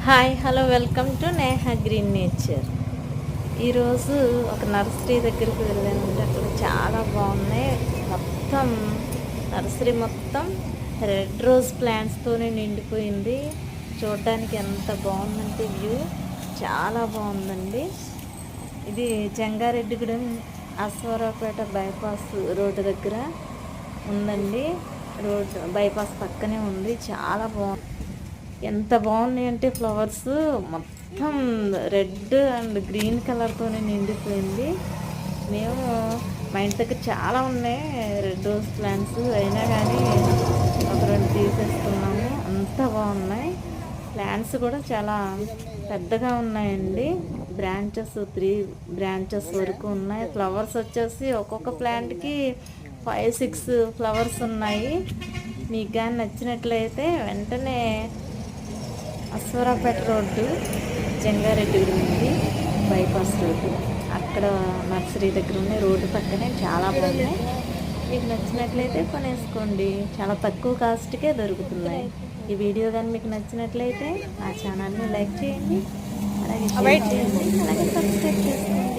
Hi hello welcome to Neha green nature. ఈరోజు ఒక nursery దగ్గరికి వెళ్ళానంటే అక్కడ చాలా బాగున్నాయి. మొత్తం నర్సరీ మొత్తం రెడ్ రోజ్ ప్లాంట్స్తోనే నిండిపోయింది. చూడడానికి ఎంత బాగుందంటే వ్యూ చాలా బాగుందండి. ఇది జంగారెడ్డిగూడెం అశ్వారావుపేట బైపాస్ రోడ్డు దగ్గర ఉందండి. రోడ్ బైపాస్ పక్కనే ఉంది. చాలా బాగుంది. ఎంత బాగున్నాయి అంటే ఫ్లవర్స్ మొత్తం రెడ్ అండ్ గ్రీన్ కలర్తోనే నిండిపోయింది. మేము మా ఇంటి దగ్గర చాలా ఉన్నాయి రెడ్ రోజ్ ప్లాంట్స్, అయినా కానీ ఒక రెండు తీసేసుకున్నాము. అంత బాగున్నాయి. ప్లాంట్స్ కూడా చాలా పెద్దగా ఉన్నాయండి. బ్రాంచెస్ 3 బ్రాంచెస్ వరకు ఉన్నాయి. ఫ్లవర్స్ వచ్చేసి ఒక్కొక్క ప్లాంట్కి 5-6 ఫ్లవర్స్ ఉన్నాయి. మీకు కానీ నచ్చినట్లయితే వెంటనే అశ్వారావుపేట రోడ్డు జంగారెడ్డిగూడెం ఉంది బైపాస్ రోడ్డు, అక్కడ నర్సరీ దగ్గర ఉన్న రోడ్డు పక్కనే చాలా బాగున్నాయి. మీకు నచ్చినట్లయితే కొనేసుకోండి. చాలా తక్కువ కాస్ట్కే దొరుకుతున్నాయి. ఈ వీడియో కానీ మీకు నచ్చినట్లయితే నా ఛానల్ని లైక్ చేయండి, అలాగే షేర్ చేయండి, అలాగే సబ్స్క్రైబ్ చేసుకోండి.